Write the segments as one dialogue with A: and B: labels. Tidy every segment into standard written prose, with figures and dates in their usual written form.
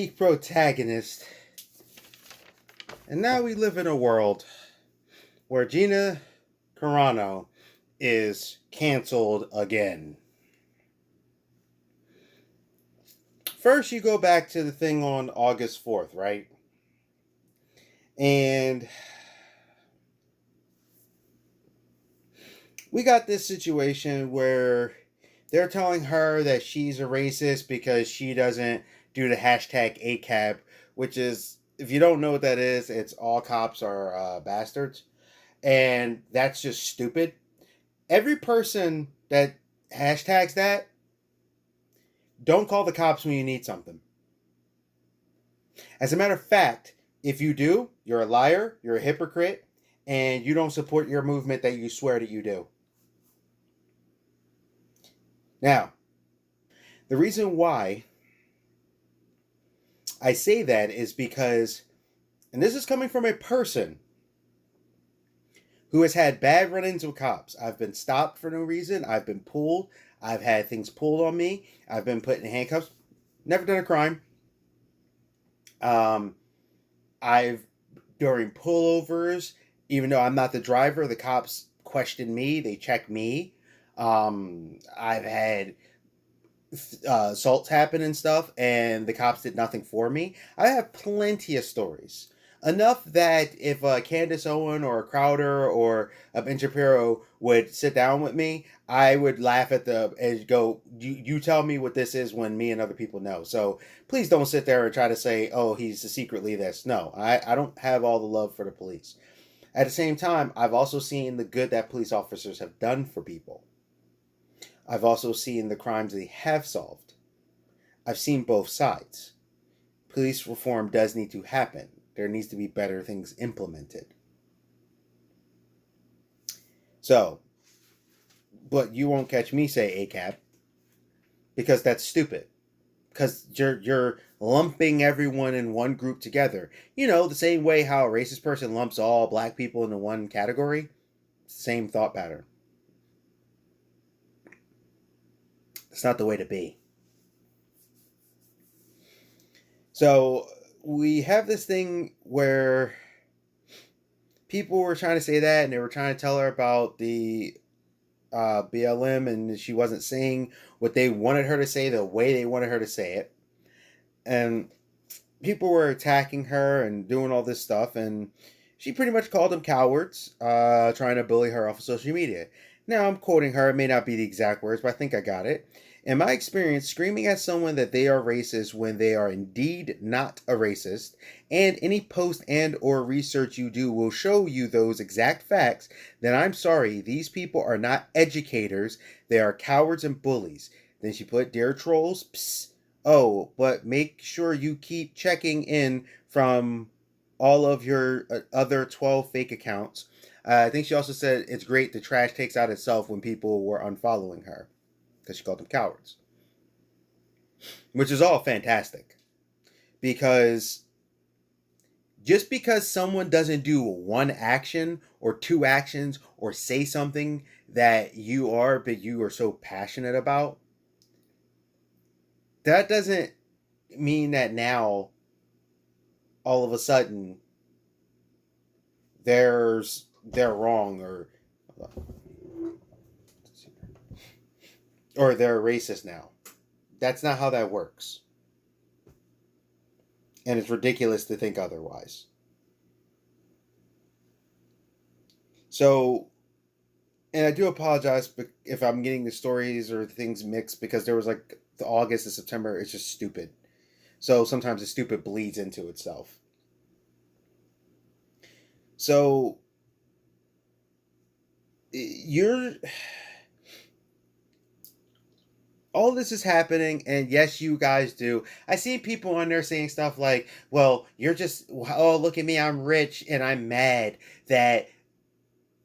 A: peak protagonist. And now we live in a world where Gina Carano is canceled again. First, you go back to the thing on August 4th, right? And we got this situation where they're telling her that she's a racist because she doesn't do the hashtag ACAB, which is, if you don't know what that is, it's all cops are bastards. And that's just stupid. Every person that hashtags that, don't call the cops when you need something. As a matter of fact, if you do, you're a liar, you're a hypocrite, and you don't support your movement that you swear that you do. Now, the reason why I say that is because, and this is coming from a person who has had bad run-ins with cops. I've been stopped for no reason. I've been pulled. I've had things pulled on me. I've been put in handcuffs. Never done a crime. I've, during pullovers, even though I'm not the driver, the cops question me. They check me. I've had assaults happen and stuff, and the cops did nothing for me. I have plenty of stories. Enough that if Candace Owen or Crowder or Ben Shapiro would sit down with me, I would laugh at the and go, you tell me what this is when me and other people know. So please don't sit there and try to say, oh, he's secretly this. No, I don't have all the love for the police. At the same time, I've also seen the good that police officers have done for people. I've also seen the crimes they have solved. I've seen both sides. Police reform does need to happen. There needs to be better things implemented. So, but you won't catch me say ACAB because that's stupid. Because you're lumping everyone in one group together. You know, the same way how a racist person lumps all black people into one category. Same thought pattern. It's not the way to be. So we have this thing where people were trying to say that, and they were trying to tell her about the BLM, and she wasn't saying what they wanted her to say the way they wanted her to say it. And people were attacking her and doing all this stuff, and she pretty much called them cowards, trying to bully her off of social media. Now, I'm quoting her. It may not be the exact words, but I think I got it. In my experience, screaming at someone that they are racist when they are indeed not a racist, and any post and or research you do will show you those exact facts, then I'm sorry, these people are not educators. They are cowards and bullies. Then she put, dear trolls, psst. Oh, but make sure you keep checking in from all of your other 12 fake accounts. I think she also said it's great the trash takes out itself when people were unfollowing her, because she called them cowards. Which is all fantastic. Because just because someone doesn't do one action or two actions or say something that you are so passionate about, that doesn't mean that now all of a sudden they're wrong or they're racist now. That's not how that works. And it's ridiculous to think otherwise. So, and I do apologize if I'm getting the stories or things mixed, because there was like the August and September, it's just stupid. So sometimes the stupid bleeds into itself. So, all this is happening, and yes, you guys do. I see people on there saying stuff like, well, you're just, oh, look at me, I'm rich, and I'm mad that,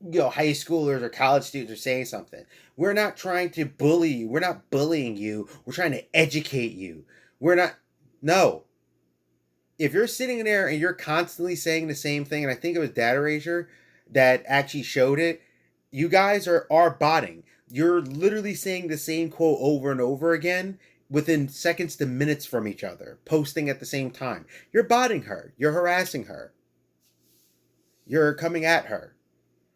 A: high schoolers or college students are saying something. We're not trying to bully you. We're not bullying you. We're trying to educate you. No. If you're sitting there and you're constantly saying the same thing, and I think it was Data Erasure that actually showed it, you guys are botting. You're literally saying the same quote over and over again, within seconds to minutes from each other, posting at the same time. You're botting her. You're harassing her. You're coming at her.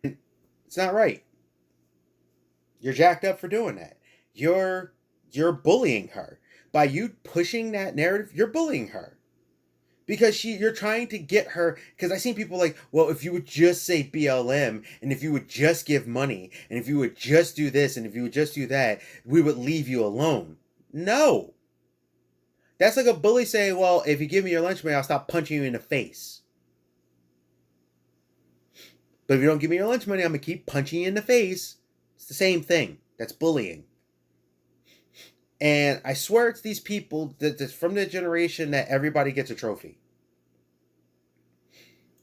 A: It's not right. You're jacked up for doing that. You're you're bullying her. By you pushing that narrative, you're bullying her. Because you're trying to get her, because I've seen people like, well, if you would just say BLM, and if you would just give money, and if you would just do this, and if you would just do that, we would leave you alone. No. That's like a bully saying, well, if you give me your lunch money, I'll stop punching you in the face. But if you don't give me your lunch money, I'm going to keep punching you in the face. It's the same thing. That's bullying. And I swear it's these people that's from the generation that everybody gets a trophy.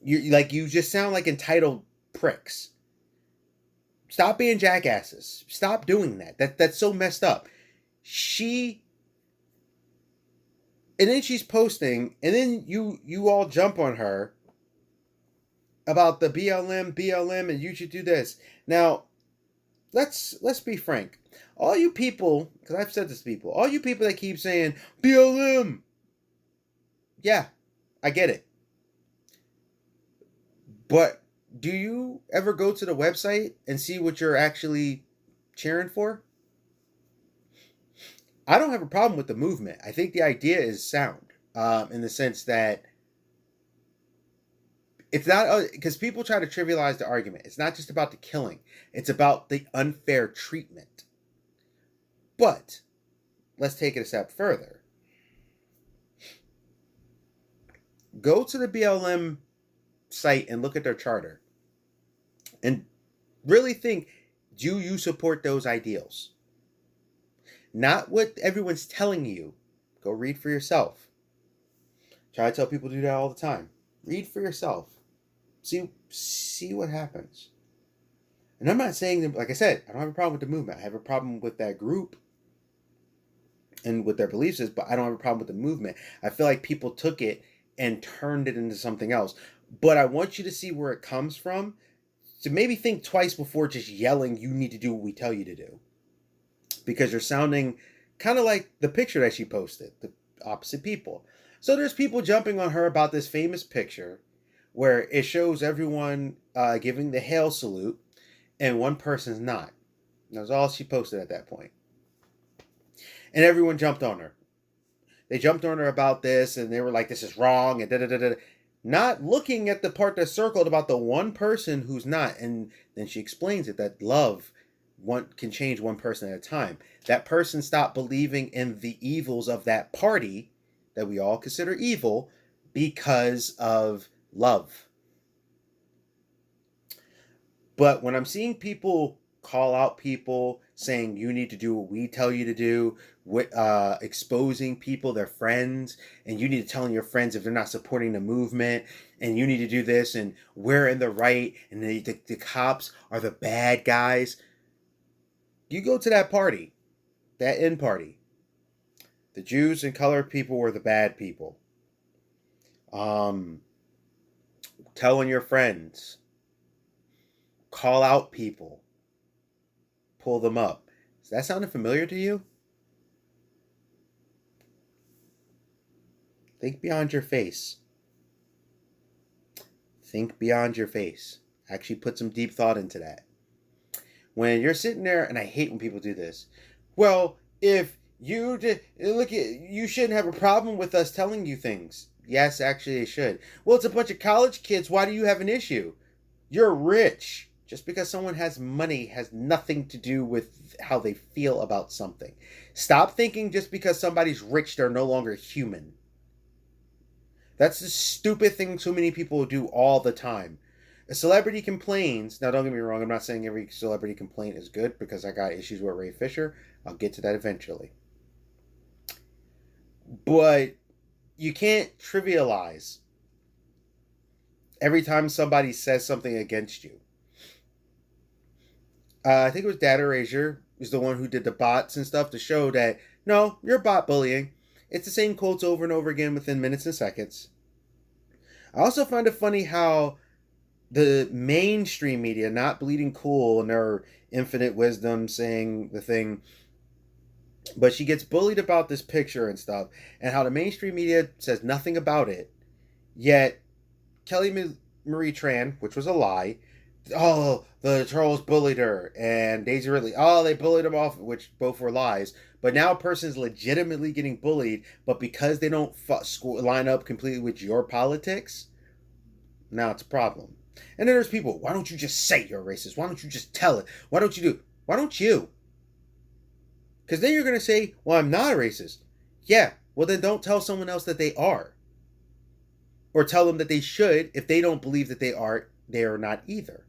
A: You just sound like entitled pricks. Stop being jackasses. Stop doing that. That's so messed up. And then she's posting, and then you all jump on her about the BLM, and you should do this. Now, let's be frank. All you people, because I've said this to people, all you people that keep saying BLM, yeah, I get it. But do you ever go to the website and see what you're actually cheering for? I don't have a problem with the movement. I think the idea is sound, in the sense that it's not, because people try to trivialize the argument. It's not just about the killing. It's about the unfair treatment. But let's take it a step further. Go to the BLM site and look at their charter. And really think, do you support those ideals? Not what everyone's telling you. Go read for yourself. Try to tell people to do that all the time. Read for yourself. See what happens. And I'm not saying that, like I said, I don't have a problem with the movement. I have a problem with that group and what their beliefs is, but I don't have a problem with the movement. I feel like people took it and turned it into something else. But I want you to see where it comes from. So maybe think twice before just yelling, you need to do what we tell you to do. Because you're sounding kind of like the picture that she posted, the opposite people. So there's people jumping on her about this famous picture where it shows everyone giving the hail salute and one person's not. That was all she posted at that point. And everyone jumped on her. They jumped on her about this and they were like, this is wrong and da-da-da-da. Not looking at the part that's circled about the one person who's not. And then she explains it, that love can change one person at a time. That person stopped believing in the evils of that party that we all consider evil because of love. But when I'm seeing people call out people, saying you need to do what we tell you to do, exposing people, their friends, and you need to tell your friends if they're not supporting the movement, and you need to do this, and we're in the right, and the cops are the bad guys. You go to that party, that end party. The Jews and colored people were the bad people. Telling your friends. Call out people. Pull them up. Does that sound familiar to you? Think beyond your face. Think beyond your face. Actually put some deep thought into that. When you're sitting there, and I hate when people do this. Well, if you you shouldn't have a problem with us telling you things. Yes, actually, they should. Well, it's a bunch of college kids. Why do you have an issue? You're rich. Just because someone has money has nothing to do with how they feel about something. Stop thinking just because somebody's rich, they're no longer human. That's the stupid thing so many people do all the time. A celebrity complains. Now, don't get me wrong. I'm not saying every celebrity complaint is good, because I got issues with Ray Fisher. I'll get to that eventually. But you can't trivialize every time somebody says something against you. I think it was Dad Erasure is the one who did the bots and stuff to show that, no, you're bot bullying. It's the same quotes over and over again within minutes and seconds. I also find it funny how the mainstream media, not Bleeding Cool and their infinite wisdom, saying the thing, But she gets bullied about this picture and stuff, and how the mainstream media says nothing about it. Yet Kelly Marie Tran, which was a lie, oh, the trolls bullied her, and Daisy Ridley, oh, they bullied him off, which both were lies. But now a person's legitimately getting bullied, but because they don't line up completely with your politics, now it's a problem. And then there's people, why don't you just say you're racist? Why don't you just tell it? Why don't you do? Why don't you? Because then you're going to say, well, I'm not a racist. Yeah, well, then don't tell someone else that they are. Or tell them that they should if they don't believe that they are not either.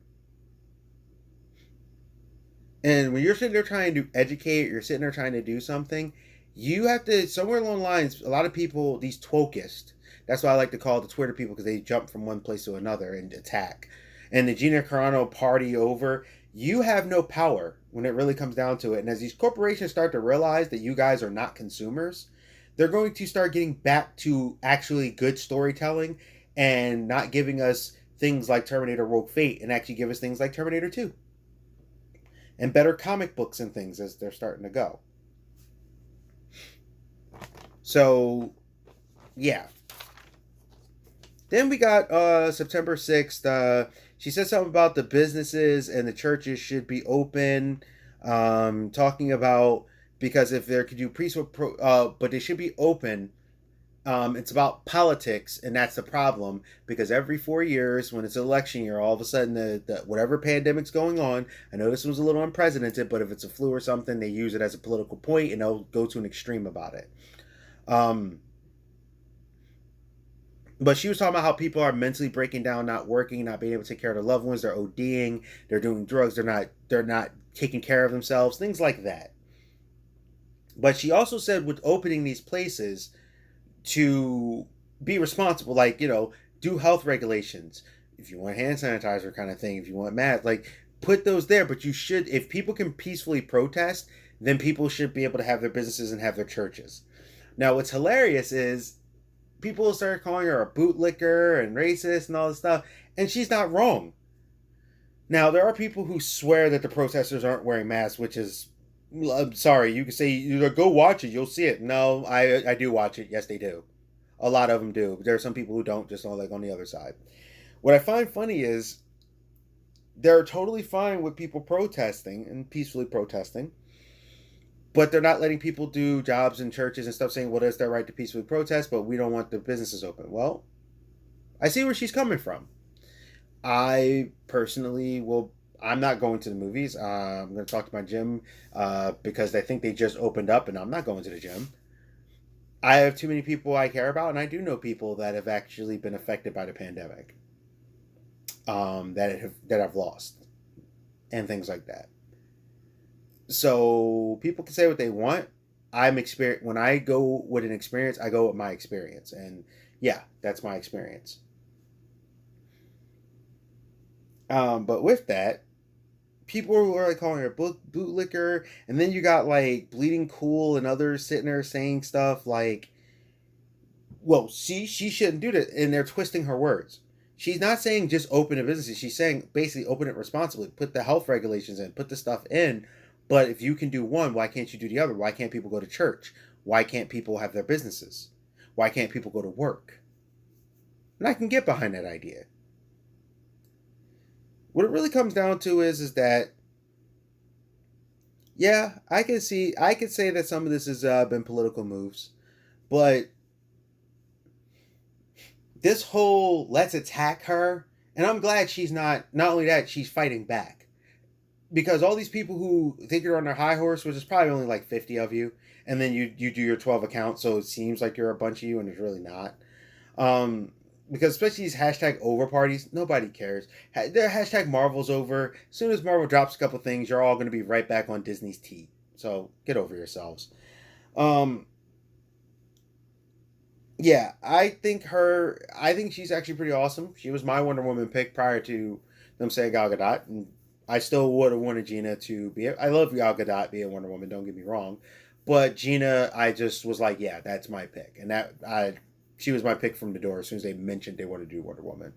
A: And when you're sitting there trying to educate, you're sitting there trying to do something, you have to, somewhere along the lines, a lot of people, these twokist, that's why I like to call the Twitter people, because they jump from one place to another and attack. And the Gina Carano party over, you have no power when it really comes down to it. And as these corporations start to realize that you guys are not consumers, they're going to start getting back to actually good storytelling and not giving us things like Terminator Rogue Fate, and actually give us things like Terminator 2 and better comic books and things as they're starting to go. So, yeah. Then we got September 6th. She said something about the businesses and the churches should be open. Talking about, because if they could do but they should be open. It's about politics, and that's the problem, because every 4 years, when it's an election year, all of a sudden, the whatever pandemic's going on, I know this was a little unprecedented, but if it's a flu or something, they use it as a political point, and they'll go to an extreme about it. But she was talking about how people are mentally breaking down, not working, not being able to take care of their loved ones, they're ODing, they're doing drugs, they're not taking care of themselves, things like that. But she also said with opening these places, to be responsible, like, do health regulations. If you want hand sanitizer kind of thing, if you want masks, like, put those there. But you should, if people can peacefully protest, then people should be able to have their businesses and have their churches. Now, what's hilarious is people start calling her a bootlicker and racist and all this stuff, and she's not wrong. Now, there are people who swear that the protesters aren't wearing masks, which is, I'm sorry, you can say, go watch it, you'll see it. No, I do watch it. Yes, they do. A lot of them do. But there are some people who don't, just on, like, on the other side. What I find funny is they're totally fine with people protesting and peacefully protesting, but they're not letting people do jobs in churches and stuff, saying, well, it's their right to peacefully protest, but we don't want the businesses open. Well, I see where she's coming from. I personally will. I'm not going to the movies. I'm going to talk to my gym because I think they just opened up, and I'm not going to the gym. I have too many people I care about, and I do know people that have actually been affected by the pandemic, that have lost, and things like that. So people can say what they want. When I go with an experience, I go with my experience, and yeah, that's my experience. But with that, people were like calling her bootlicker, and then you got like Bleeding Cool and others sitting there saying stuff like, well, see, she shouldn't do that, and they're twisting her words. She's not saying just open a business. She's saying basically open it responsibly, put the health regulations in, put the stuff in. But if you can do one, why can't you do the other? Why can't people go to church? Why can't people have their businesses? Why can't people go to work? And I can get behind that idea. What it really comes down to is that, yeah, I could say that some of this has been political moves, but this whole let's attack her, and I'm glad she's not only that, she's fighting back, because all these people who think you're on their high horse, which is probably only like 50 of you, and then you do your 12 accounts, so it seems like you're a bunch of you, and it's really not. Um, because especially these hashtag over parties, nobody cares. Their hashtag Marvel's over. As soon as Marvel drops a couple things, you're all going to be right back on Disney's tea. So get over yourselves. Um, yeah, I think she's actually pretty awesome. She was my Wonder Woman pick prior to them saying Gal Gadot, and I still would have wanted Gina to be. I love Gal Gadot being Wonder Woman. Don't get me wrong, but Gina, I just was like, yeah, that's my pick, and she was my pick from the door as soon as they mentioned they wanted to do Wonder Woman.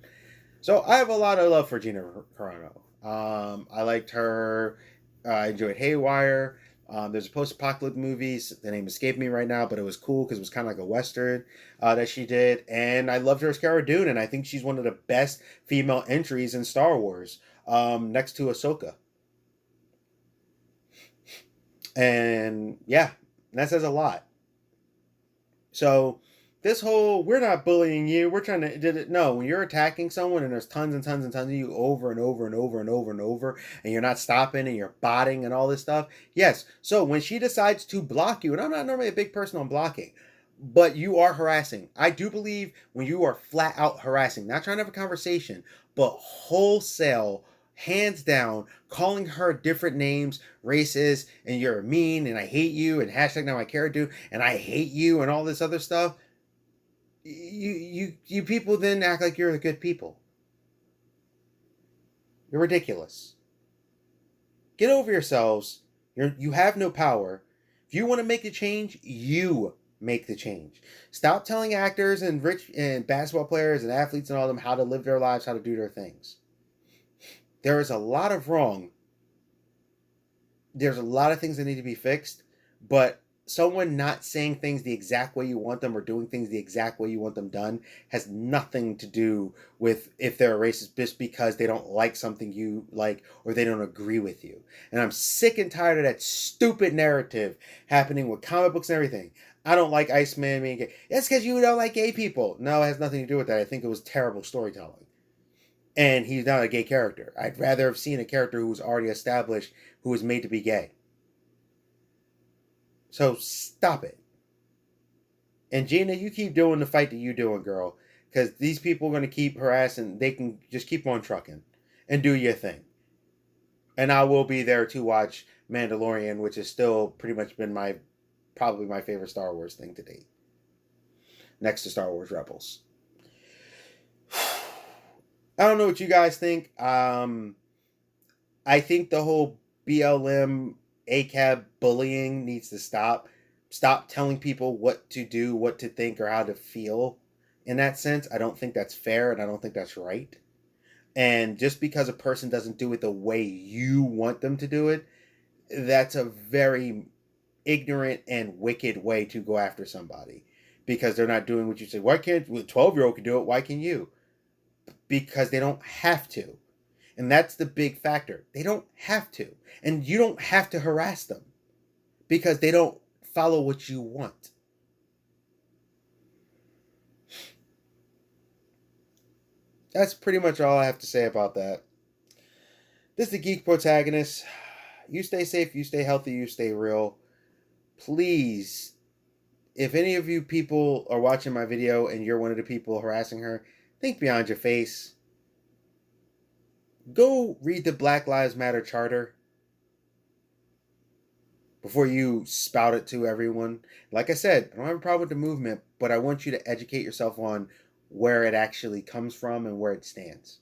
A: So I have a lot of love for Gina Carano. I liked her. I enjoyed Haywire. There's a post-apocalyptic movie. The name escaped me right now, but it was cool because it was kind of like a western that she did, and I loved her as Cara Dune, and I think she's one of the best female entries in Star Wars, next to Ahsoka. And yeah, that says a lot. So this whole we're not bullying you, we're trying to did it no, when you're attacking someone and there's tons and tons and tons of you over and over and over and over and over and you're not stopping and you're botting and all this stuff. Yes. So when she decides to block you, and I'm not normally a big person on blocking, but you are harassing. I do believe when you are flat out harassing, not trying to have a conversation, but wholesale, hands down, calling her different names, racist, and you're mean, and I hate you, and hashtag now I care do, and I hate you, and all this other stuff. You people then act like you're the good people. You're ridiculous. Get over yourselves. You have no power. If you want to make a change, you make the change. Stop telling actors and rich and basketball players and athletes and all them how to live their lives, how to do their things. There is a lot of wrong. There's a lot of things that need to be fixed, but someone not saying things the exact way you want them or doing things the exact way you want them done has nothing to do with if they're a racist just because they don't like something you like or they don't agree with you. And I'm sick and tired of that stupid narrative happening with comic books and everything. I don't like Iceman being gay. That's because you don't like gay people. No, it has nothing to do with that. I think it was terrible storytelling. And he's not a gay character. I'd rather have seen a character who was already established who was made to be gay. So stop it. And Gina, you keep doing the fight that you're doing, girl. Because these people are going to keep harassing. They can just keep on trucking and do your thing. And I will be there to watch Mandalorian, which has still pretty much been probably my favorite Star Wars thing to date. Next to Star Wars Rebels. I don't know what you guys think. I think the whole BLM ACAB bullying needs to stop. Stop telling people what to do, what to think, or how to feel. In that sense, I don't think that's fair and I don't think that's right. And just because a person doesn't do it the way you want them to do it, that's a very ignorant and wicked way to go after somebody. Because they're not doing what you say. Why can't a 12-year-old can do it? Why can you? Because they don't have to. And that's the big factor. They don't have to. And you don't have to harass them because they don't follow what you want. That's pretty much all I have to say about that. This is the Geek Protagonist. You stay safe, you stay healthy, you stay real. Please, if any of you people are watching my video and you're one of the people harassing her, think beyond your face. Go read the Black Lives Matter charter before you spout it to everyone. Like I said, I don't have a problem with the movement, but I want you to educate yourself on where it actually comes from and where it stands.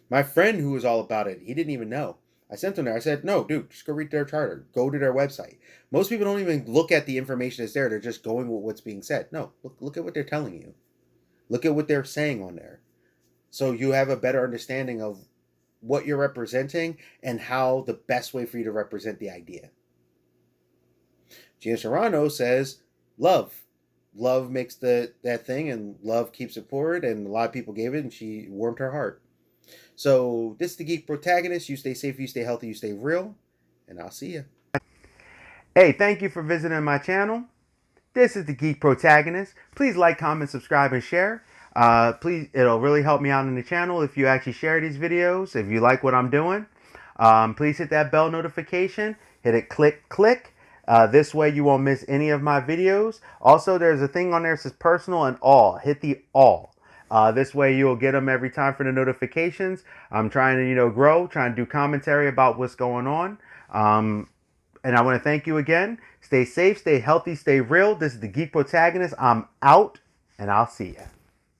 A: My friend who was all about it, he didn't even know. I sent him there. I said, no, dude, just go read their charter. Go to their website. Most people don't even look at the information that's there. They're just going with what's being said. No, look at what they're telling you. Look at what they're saying on there. So you have a better understanding of what you're representing and how the best way for you to represent the idea. Gina Carano says, love. Love makes that thing, and love keeps it forward, and a lot of people gave it, and she warmed her heart. So this is the Geek Protagonist. You stay safe, you stay healthy, you stay real, and I'll see you. Hey, thank you for visiting my channel. This is the Geek Protagonist. Please like, comment, subscribe, and share. Please, it'll really help me out in the channel if you actually share these videos, if you like what I'm doing. Please hit that bell notification. Hit it, click. This way you won't miss any of my videos. Also, there's a thing on there that says personal and all. Hit the all. This way you'll get them every time for the notifications. I'm trying to, grow, trying to do commentary about what's going on. And I want to thank you again. Stay safe, stay healthy, stay real. This is the Geek Protagonist. I'm out, and I'll see you.